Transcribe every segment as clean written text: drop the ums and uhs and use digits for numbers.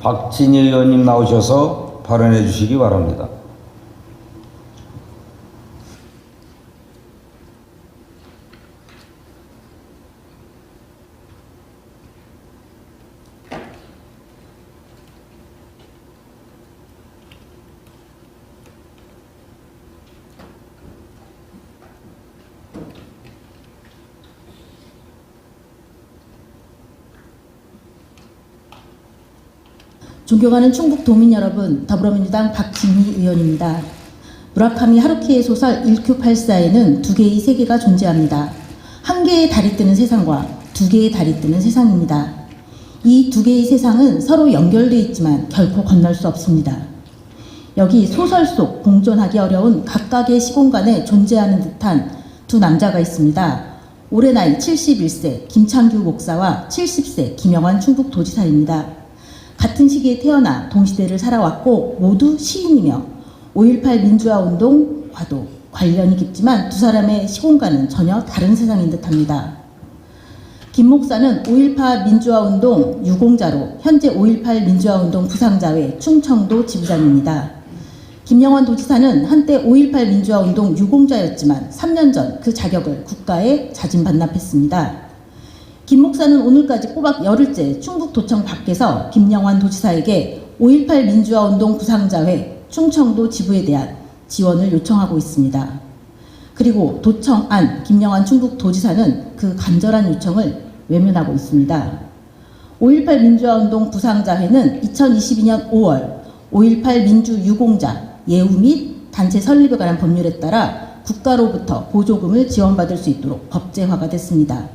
박진희 의원님 나오셔서 발언해 주시기 바랍니다. 존경하는 충북도민 여러분, 더불어민주당 박진희 의원입니다. 무라카미 하루키의 소설 1984에는 두 개의 세계가 존재합니다. 한 개의 달이 뜨는 세상과 두 개의 달이 뜨는 세상입니다. 이 두 개의 세상은 서로 연결되어 있지만 결코 건널 수 없습니다. 여기 소설 속 공존하기 어려운 각각의 시공간에 존재하는 듯한 두 남자가 있습니다. 올해 나이 71세 김창규 목사와 70세 김영환 충북도지사입니다. 같은 시기에 태어나 동시대를 살아왔고 모두 시인이며 5.18 민주화운동과도 관련이 깊지만 두 사람의 시공간은 전혀 다른 세상인 듯합니다. 김 목사는 5.18 민주화운동 유공자로 현재 5.18 민주화운동 부상자회 충청도 지부장입니다. 김영환 도지사는 한때 5.18 민주화운동 유공자였지만 3년 전 그 자격을 국가에 자진반납했습니다. 김 목사는 오늘까지 꼬박 열흘째 충북도청 밖에서 김영환 도지사에게 5.18 민주화운동 부상자회 충청도 지부에 대한 지원을 요청하고 있습니다. 그리고 도청 안 김영환 충북도지사는 그 간절한 요청을 외면하고 있습니다. 5.18 민주화운동 부상자회는 2022년 5월 5.18 민주유공자 예우 및 단체 설립에 관한 법률에 따라 국가로부터 보조금을 지원받을 수 있도록 법제화가 됐습니다.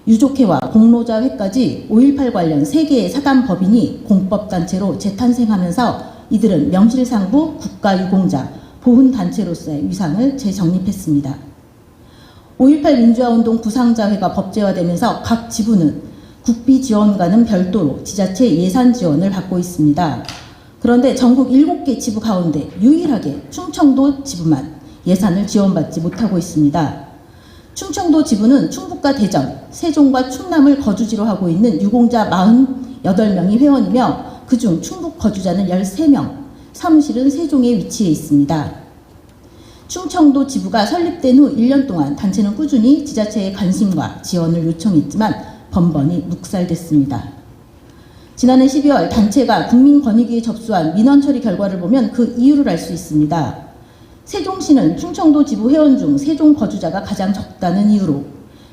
유족회와 공로자회까지 5.18 관련 3개의 사단법인이 공법단체로 재탄생하면서 이들은 명실상부 국가유공자, 보훈단체로서의 위상을 재정립했습니다. 5.18 민주화운동 부상자회가 법제화되면서 각 지부는 국비 지원과는 별도로 지자체 예산 지원을 받고 있습니다. 그런데 전국 7개 지부 가운데 유일하게 충청도 지부만 예산을 지원받지 못하고 있습니다. 충청도 지부는 충북과 대전, 세종과 충남을 거주지로 하고 있는 유공자 48명이 회원이며 그중 충북 거주자는 13명, 사무실은 세종에 위치해 있습니다. 충청도 지부가 설립된 후 1년 동안 단체는 꾸준히 지자체의 관심과 지원을 요청했지만 번번이 묵살됐습니다. 지난해 12월 단체가 국민권익위에 접수한 민원 처리 결과를 보면 그 이유를 알 수 있습니다. 세종시는 충청도 지부 회원 중 세종 거주자가 가장 적다는 이유로,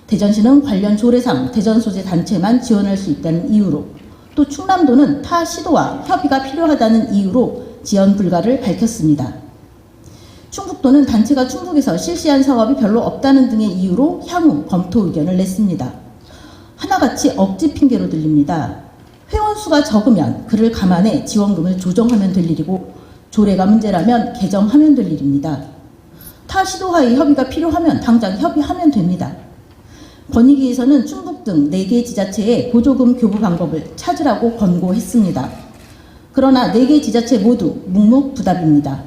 대전시는 관련 조례상 대전 소재 단체만 지원할 수 있다는 이유로, 또 충남도는 타 시도와 협의가 필요하다는 이유로 지원 불가를 밝혔습니다. 충북도는 단체가 충북에서 실시한 사업이 별로 없다는 등의 이유로 향후 검토 의견을 냈습니다. 하나같이 억지 핑계로 들립니다. 회원 수가 적으면 그를 감안해 지원금을 조정하면 될 일이고 조례가 문제라면 개정하면 될 일입니다. 타 시도와의 협의가 필요하면 당장 협의하면 됩니다. 권익위에서는 충북 등 4개 지자체에 보조금 교부 방법을 찾으라고 권고했습니다. 그러나 4개 지자체 모두 묵묵부답입니다.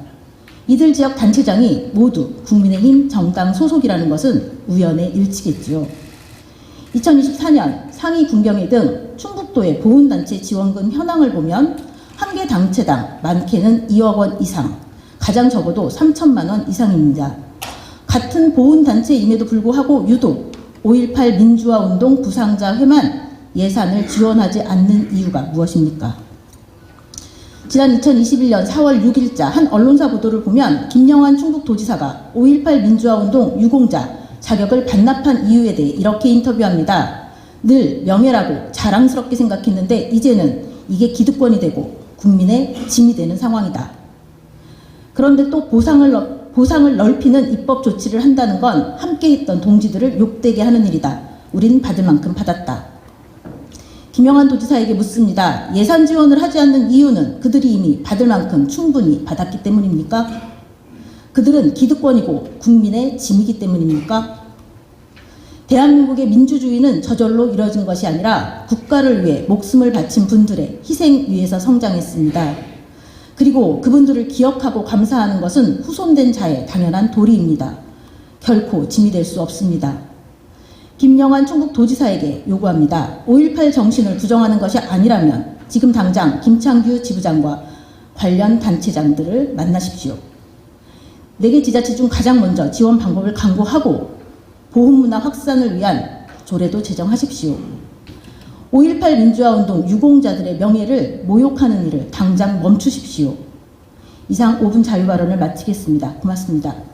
이들 지역 단체장이 모두 국민의힘 정당 소속이라는 것은 우연의 일치겠지요. 2024년 상위 군경회 등 충북도의 보훈단체 지원금 현황을 보면 한 개 단체당 많게는 2억 원 이상, 가장 적어도 3천만 원 이상입니다. 같은 보훈단체임에도 불구하고 유독 5.18 민주화운동 부상자회만 예산을 지원하지 않는 이유가 무엇입니까? 지난 2021년 4월 6일자 한 언론사 보도를 보면 김영환 충북도지사가 5.18 민주화운동 유공자 자격을 반납한 이유에 대해 이렇게 인터뷰합니다. 늘 명예라고 자랑스럽게 생각했는데 이제는 이게 기득권이 되고 국민의 짐이 되는 상황이다. 그런데 또 보상을 넓히는 입법 조치를 한다는 건 함께했던 동지들을 욕되게 하는 일이다. 우린 받을 만큼 받았다. 김영환 도지사에게 묻습니다. 예산 지원을 하지 않는 이유는 그들이 이미 받을 만큼 충분히 받았기 때문입니까? 그들은 기득권이고 국민의 짐이기 때문입니까? 대한민국의 민주주의는 저절로 이뤄진 것이 아니라 국가를 위해 목숨을 바친 분들의 희생 위에서 성장했습니다. 그리고 그분들을 기억하고 감사하는 것은 후손된 자의 당연한 도리입니다. 결코 짐이 될 수 없습니다. 김영환 충북도지사에게 요구합니다. 5.18 정신을 부정하는 것이 아니라면 지금 당장 김창규 지부장과 관련 단체장들을 만나십시오. 4개 지자체 중 가장 먼저 지원 방법을 강구하고 보훈문화 확산을 위한 조례도 제정하십시오. 5.18 민주화운동 유공자들의 명예를 모욕하는 일을 당장 멈추십시오. 이상 5분 자유발언을 마치겠습니다. 고맙습니다.